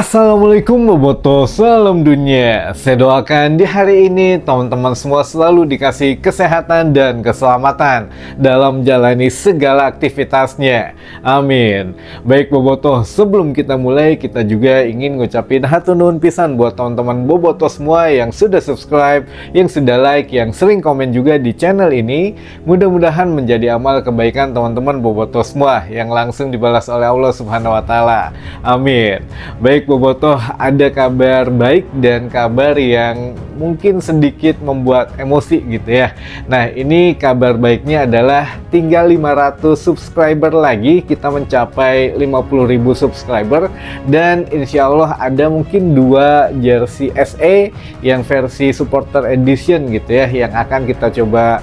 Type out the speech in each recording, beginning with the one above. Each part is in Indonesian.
Assalamualaikum Boboto, salam dunia. Saya doakan di hari ini teman-teman semua selalu dikasih kesehatan dan keselamatan dalam menjalani segala aktivitasnya. Amin. Baik Boboto, sebelum kita mulai, kita juga ingin ngucapin hatur nuhun pisan buat teman-teman Boboto semua yang sudah subscribe, yang sudah like, yang sering komen juga di channel ini. Mudah-mudahan menjadi amal kebaikan teman-teman Boboto semua yang langsung dibalas oleh Allah Subhanahu wa taala. Amin. Baik Boboto, ada kabar baik dan kabar yang mungkin sedikit membuat emosi gitu ya. Nah, ini kabar baiknya adalah tinggal 500 subscriber lagi, kita mencapai 50.000 subscriber, dan insya Allah ada mungkin 2 jersey SE yang versi supporter edition gitu ya, yang akan kita coba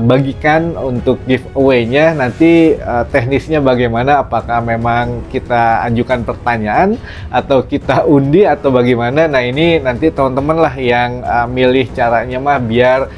bagikan untuk giveaway-nya. Nanti teknisnya bagaimana, apakah memang kita ajukan pertanyaan atau kita undi atau bagaimana. Nah, ini nanti teman-teman lah yang milih caranya mah, biar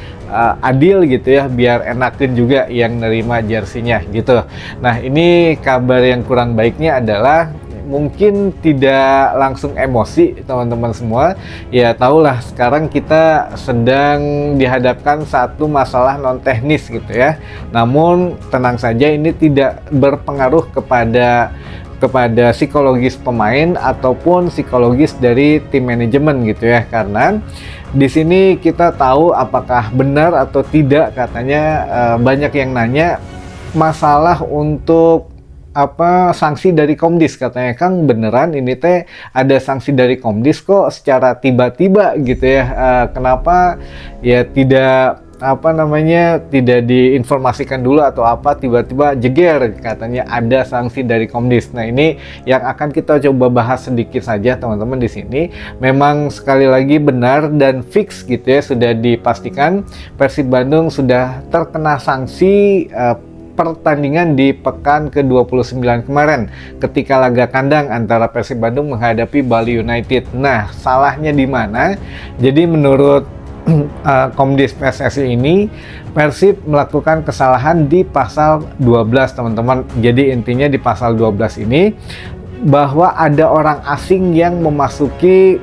adil gitu ya, biar enakin juga yang nerima jersinya gitu. Nah, ini kabar yang kurang baiknya adalah mungkin tidak langsung emosi teman-teman semua. Ya tahulah sekarang kita sedang dihadapkan satu masalah non teknis gitu ya. Namun tenang saja, ini tidak berpengaruh kepada psikologis pemain ataupun psikologis dari tim manajemen gitu ya, karena di sini kita tahu apakah benar atau tidak. Katanya banyak yang nanya masalah untuk sanksi dari Komdis. Katanya, Kang, beneran ini teh ada sanksi dari Komdis kok secara tiba-tiba gitu ya, kenapa ya tidak tidak diinformasikan dulu atau tiba-tiba jeger katanya ada sanksi dari Komdis. Nah, ini yang akan kita coba bahas sedikit saja teman-teman di sini. Memang sekali lagi benar dan fix gitu ya, sudah dipastikan Persib Bandung sudah terkena sanksi pertandingan di pekan ke-29 kemarin ketika laga kandang antara Persib Bandung menghadapi Bali United. Nah, salahnya di mana? Jadi menurut Komdis PSSI ini, Persib melakukan kesalahan di pasal 12 teman-teman. Jadi intinya di pasal 12 ini bahwa ada orang asing yang memasuki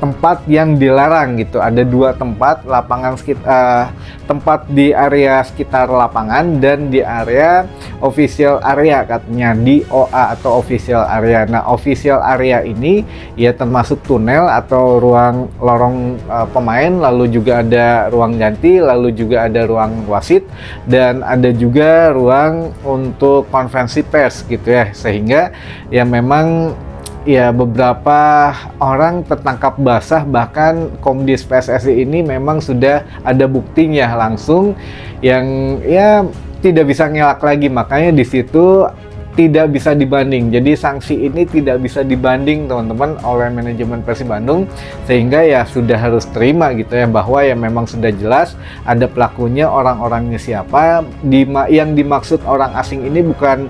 tempat yang dilarang gitu. Ada 2 tempat, tempat di area sekitar lapangan dan di area official area, katanya di OA atau official area. Nah, official area ini ya termasuk tunnel atau ruang lorong pemain, lalu juga ada ruang ganti, lalu juga ada ruang wasit, dan ada juga ruang untuk konferensi pers gitu ya. Sehingga ya memang ya beberapa orang tertangkap basah, bahkan Komdis PSSI ini memang sudah ada buktinya langsung yang ya tidak bisa ngelak lagi. Makanya di situ tidak bisa dibanding. Jadi sanksi ini tidak bisa dibanding teman-teman oleh manajemen Persib Bandung, sehingga ya sudah harus terima gitu ya, bahwa ya memang sudah jelas ada pelakunya, orang-orangnya siapa. Yang dimaksud orang asing ini bukan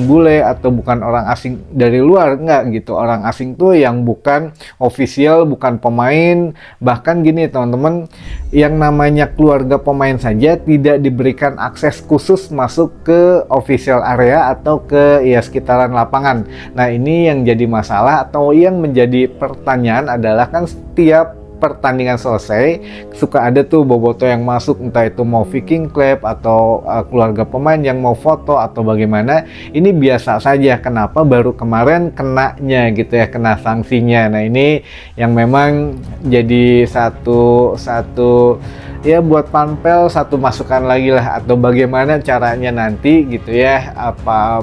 bule atau bukan orang asing dari luar, enggak gitu. Orang asing tuh yang bukan official, bukan pemain. Bahkan gini teman-teman, yang namanya keluarga pemain saja tidak diberikan akses khusus masuk ke official area atau ke ya sekitaran lapangan. Nah, ini yang jadi masalah atau yang menjadi pertanyaan adalah, kan setiap pertandingan selesai suka ada tuh boboto yang masuk, entah itu mau Viking Club atau keluarga pemain yang mau foto atau bagaimana. Ini biasa saja, kenapa baru kemarin kenanya gitu ya, kena sanksinya. Nah, ini yang memang jadi satu ya buat panpel satu masukan lagi lah, atau bagaimana caranya nanti gitu ya,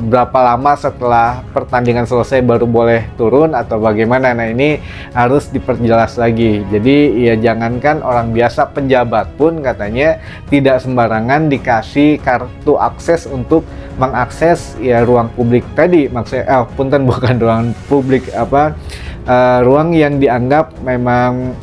berapa lama setelah pertandingan selesai baru boleh turun atau bagaimana. Nah, ini harus diperjelas lagi. Jadi ya jangankan orang biasa, pejabat pun katanya tidak sembarangan dikasih kartu akses untuk mengakses ya ruang publik tadi. Maksudnya bukan ruang publik, ruang yang dianggap memang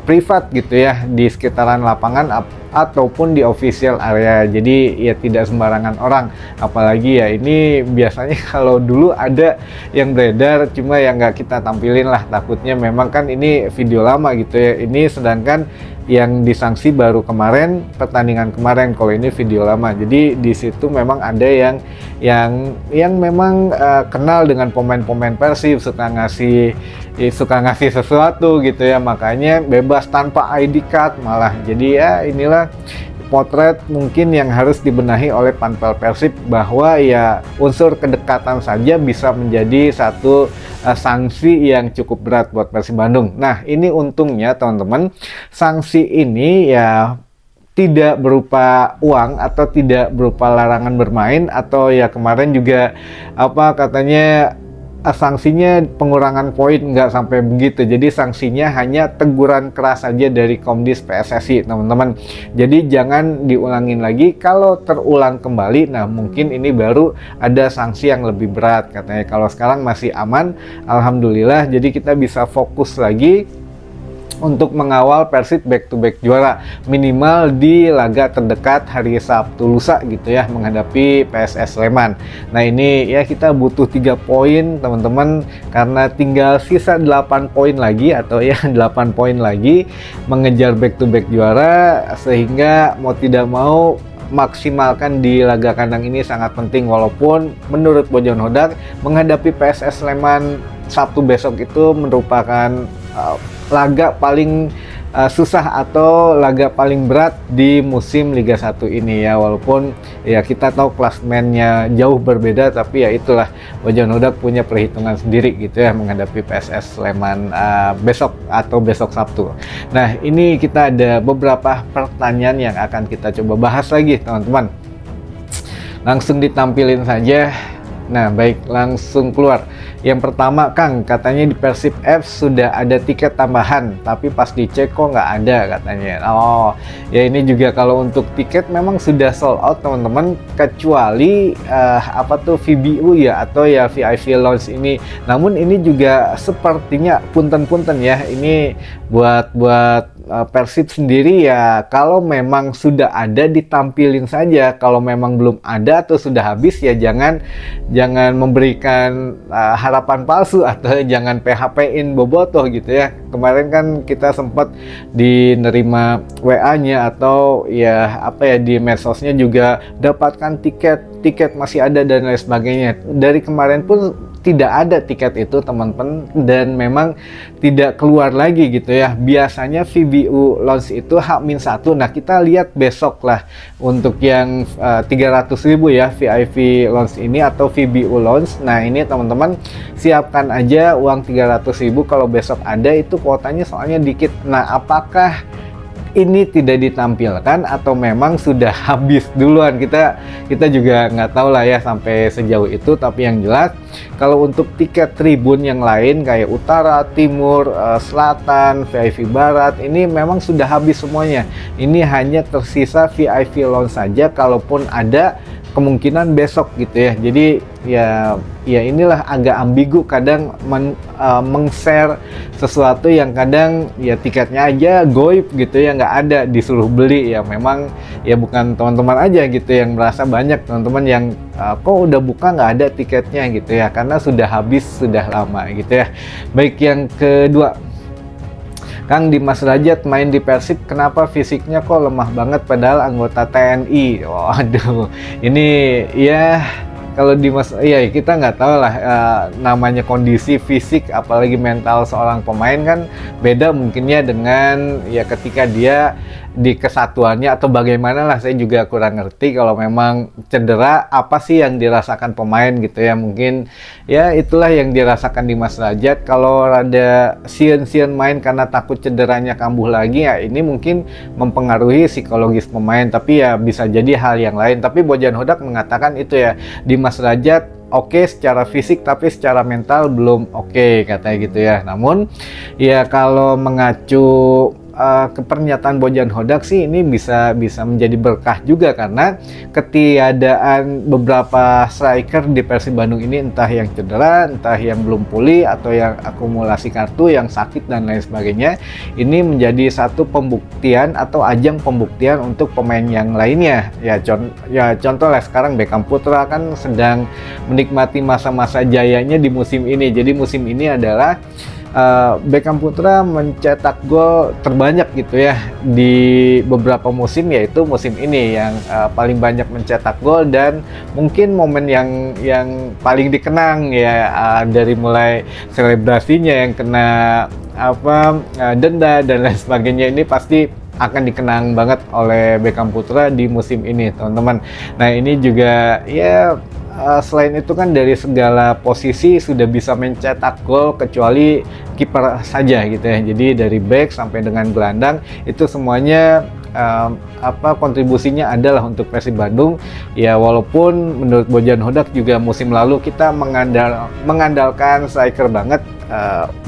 privat gitu ya, di sekitaran lapangan ataupun di official area. Jadi ya tidak sembarangan orang. Apalagi ya ini biasanya kalau dulu ada yang beredar, cuma yang nggak kita tampilin lah, takutnya memang kan ini video lama gitu ya. Ini sedangkan yang disanksi baru kemarin, pertandingan kemarin. Kalau ini video lama, jadi di situ memang ada yang memang kenal dengan pemain-pemain Persib, suka ngasih sesuatu gitu ya, makanya bebas tanpa ID card malah. Jadi ya inilah potret mungkin yang harus dibenahi oleh Panpel Persib, bahwa ya unsur kedekatan saja bisa menjadi satu sanksi yang cukup berat buat Persib Bandung. Nah, ini untungnya teman-teman, sanksi ini ya tidak berupa uang atau tidak berupa larangan bermain, atau ya kemarin juga apa katanya sanksinya pengurangan poin, nggak sampai begitu. Jadi sanksinya hanya teguran keras saja dari Komdis PSSI teman-teman. Jadi jangan diulangin lagi. Kalau terulang kembali, nah mungkin ini baru ada sanksi yang lebih berat katanya. Kalau sekarang masih aman, alhamdulillah. Jadi kita bisa fokus lagi untuk mengawal Persib back to back juara, minimal di laga terdekat hari Sabtu lusa gitu ya, menghadapi PSS Sleman. Nah ini ya kita butuh 3 poin teman-teman, karena tinggal sisa 8 poin lagi, atau ya 8 poin lagi mengejar back to back juara, sehingga mau tidak mau maksimalkan di laga kandang ini sangat penting. Walaupun menurut Bojan Hodak menghadapi PSS Sleman Sabtu besok itu merupakan laga paling susah atau laga paling berat di musim Liga 1 ini ya. Walaupun ya kita tahu klasmennya jauh berbeda, tapi ya itulah, Bojan Hodak punya perhitungan sendiri gitu ya menghadapi PSS Sleman besok atau besok Sabtu. Nah ini kita ada beberapa pertanyaan yang akan kita coba bahas lagi teman-teman. Langsung ditampilin saja. Nah baik, langsung keluar. Yang pertama, Kang, katanya di Persib F sudah ada tiket tambahan, tapi pas dicek kok nggak ada katanya. Oh, ya ini juga kalau untuk tiket memang sudah sold out teman-teman, kecuali apa tuh VBU ya, atau ya VIP Lounge ini. Namun ini juga sepertinya punten-punten ya, ini buat Persib sendiri ya, kalau memang sudah ada ditampilin saja. Kalau memang belum ada atau sudah habis ya jangan memberikan harapan palsu, atau jangan PHP-in bobotoh gitu ya. Kemarin kan kita sempat dinerima WA-nya atau ya apa ya di medsosnya juga, dapatkan tiket masih ada dan lain sebagainya. Dari kemarin pun tidak ada tiket itu teman-teman, dan memang tidak keluar lagi gitu ya. Biasanya VBU launch itu H-1. Nah kita lihat besok lah untuk yang 300.000 ya VIP launch ini atau VBU launch. Nah ini teman-teman siapkan aja uang 300.000 kalau besok ada, itu kuotanya soalnya dikit. Nah apakah ini tidak ditampilkan atau memang sudah habis duluan, kita juga nggak tahu lah ya sampai sejauh itu. Tapi yang jelas kalau untuk tiket tribun yang lain kayak utara, timur, selatan, VIP barat, ini memang sudah habis semuanya. Ini hanya tersisa VIP lounge saja, kalaupun ada kemungkinan besok gitu ya. Jadi ya inilah agak ambigu kadang meng-share sesuatu yang kadang ya tiketnya aja goib gitu ya, nggak ada, disuruh beli. Ya memang ya bukan teman-teman aja gitu yang merasa, banyak teman-teman yang kok udah buka nggak ada tiketnya gitu ya, karena sudah habis sudah lama gitu ya. Baik, yang kedua, Kang, Dimas Derajat main di Persib kenapa fisiknya kok lemah banget padahal anggota TNI? Waduh, ini ya kalau Dimas, iya kita nggak tahu lah namanya kondisi fisik apalagi mental seorang pemain kan beda mungkinnya dengan ya ketika dia di kesatuannya atau bagaimana lah, saya juga kurang ngerti. Kalau memang cedera apa sih yang dirasakan pemain gitu ya, mungkin ya itulah yang dirasakan Dimas Derajat. Kalau ada sieun-sieun main karena takut cederanya kambuh lagi, ya ini mungkin mempengaruhi psikologis pemain, tapi ya bisa jadi hal yang lain. Tapi Bojan Hodak mengatakan itu ya, Dimas Derajat oke secara fisik tapi secara mental belum oke katanya gitu ya. Namun ya kalau mengacu ke pernyataan Bojan Hodak sih ini bisa menjadi berkah juga, karena ketiadaan beberapa striker di Persib Bandung ini, entah yang cedera, entah yang belum pulih, atau yang akumulasi kartu, yang sakit dan lain sebagainya, ini menjadi satu pembuktian atau ajang pembuktian untuk pemain yang lainnya. Ya contoh lah sekarang Beckham Putra kan sedang menikmati masa-masa jayanya di musim ini. Jadi musim ini adalah Beckham Putra mencetak gol terbanyak gitu ya di beberapa musim, yaitu musim ini yang paling banyak mencetak gol, dan mungkin momen yang paling dikenang ya, dari mulai selebrasinya yang kena denda dan lain sebagainya, ini pasti akan dikenang banget oleh Beckham Putra di musim ini, teman-teman. Nah, ini juga ya, selain itu kan dari segala posisi sudah bisa mencetak gol kecuali kiper saja gitu ya. Jadi dari back sampai dengan gelandang itu semuanya kontribusinya adalah untuk Persib Bandung ya. Walaupun menurut Bojan Hodak juga musim lalu kita mengandalkan striker banget,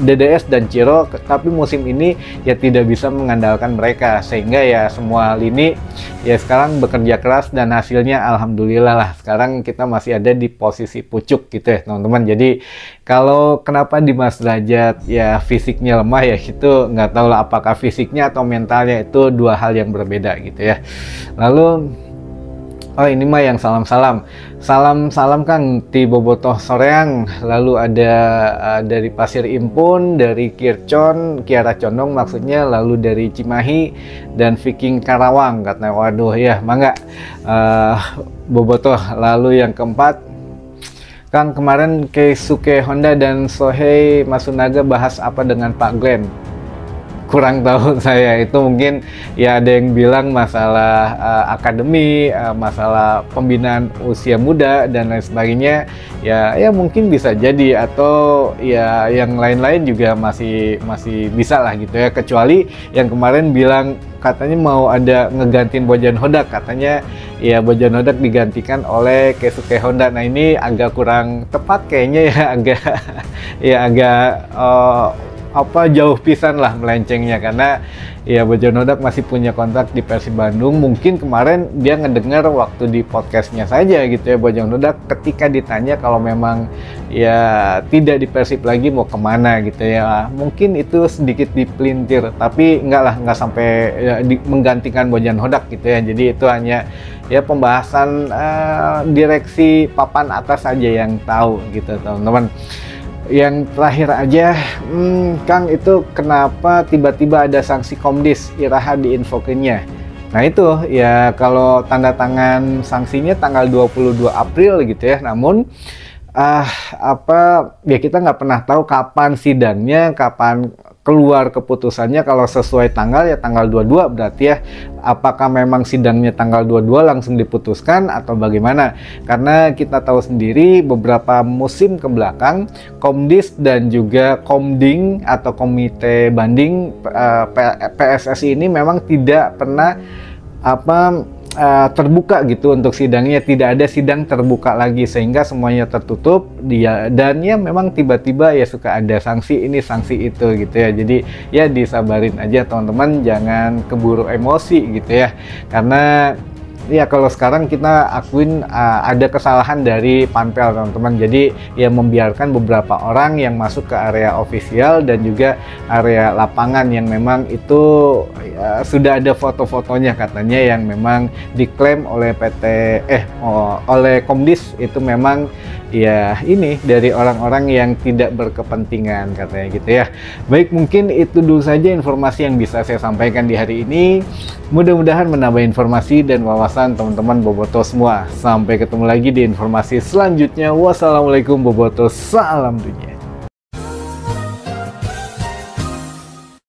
DDS dan Ciro, tapi musim ini ya tidak bisa mengandalkan mereka, sehingga ya semua lini ya sekarang bekerja keras dan hasilnya alhamdulillah lah sekarang kita masih ada di posisi pucuk gitu ya, teman-teman. Jadi kalau kenapa Dimas Derajat ya fisiknya lemah ya, itu nggak tahu lah apakah fisiknya atau mentalnya, itu dua hal yang berbeda gitu ya. Lalu ini mah yang salam Kang ti Bobotoh Soreang, lalu ada dari Pasir Impun, dari Kiara Condong maksudnya, lalu dari Cimahi dan Viking Karawang katanya. Waduh ya, mangga Bobotoh. Lalu yang keempat, Kang, kemarin Keisuke Honda dan Sohei Masunaga bahas apa dengan Pak Glenn? Kurang tahu saya, itu mungkin ya ada yang bilang masalah akademi, masalah pembinaan usia muda dan lain sebagainya ya mungkin bisa jadi, atau ya yang lain-lain juga masih bisa lah gitu ya, kecuali yang kemarin bilang katanya mau ada ngegantiin Bojan Hodak, katanya ya Bojan Hodak digantikan oleh Keisuke Honda. Nah, ini agak kurang tepat kayaknya ya, agak jauh pisan lah melencengnya, karena ya Bojan Hodak masih punya kontrak di Persib Bandung. Mungkin kemarin dia ngedengar waktu di podcastnya saja gitu ya, Bojan Hodak ketika ditanya kalau memang ya tidak di Persib lagi mau kemana gitu ya, mungkin itu sedikit dipelintir, tapi enggak sampai ya, menggantikan Bojan Hodak gitu ya. Jadi itu hanya ya pembahasan direksi papan atas saja yang tahu gitu, teman-teman. Yang terakhir aja, Kang, itu kenapa tiba-tiba ada sanksi Komdis Iraha diinfokinnya? Nah itu ya, kalau tanda tangan sanksinya tanggal 22 April gitu ya, namun ya kita nggak pernah tahu kapan sidangnya, kapan keluar keputusannya. Kalau sesuai tanggal ya tanggal 22, berarti ya apakah memang sidangnya tanggal 22 langsung diputuskan atau bagaimana? Karena kita tahu sendiri beberapa musim ke belakang Komdis dan juga Komding atau Komite Banding PSSI ini memang tidak pernah terbuka gitu untuk sidangnya, tidak ada sidang terbuka lagi, sehingga semuanya tertutup dan ya memang tiba-tiba ya suka ada sanksi ini sanksi itu gitu ya. Jadi ya disabarin aja teman-teman, jangan keburu emosi gitu ya, karena ya kalau sekarang kita akuin ada kesalahan dari Panpel, teman-teman. Jadi ya membiarkan beberapa orang yang masuk ke area ofisial dan juga area lapangan yang memang itu ya, sudah ada foto-fotonya katanya yang memang diklaim oleh oleh Komdis itu memang ya ini dari orang-orang yang tidak berkepentingan katanya gitu ya. Baik, mungkin itu dulu saja informasi yang bisa saya sampaikan di hari ini. Mudah-mudahan menambah informasi dan wawasan teman-teman Bobotoh semua. Sampai ketemu lagi di informasi selanjutnya. Wassalamualaikum Bobotoh, salam dunia.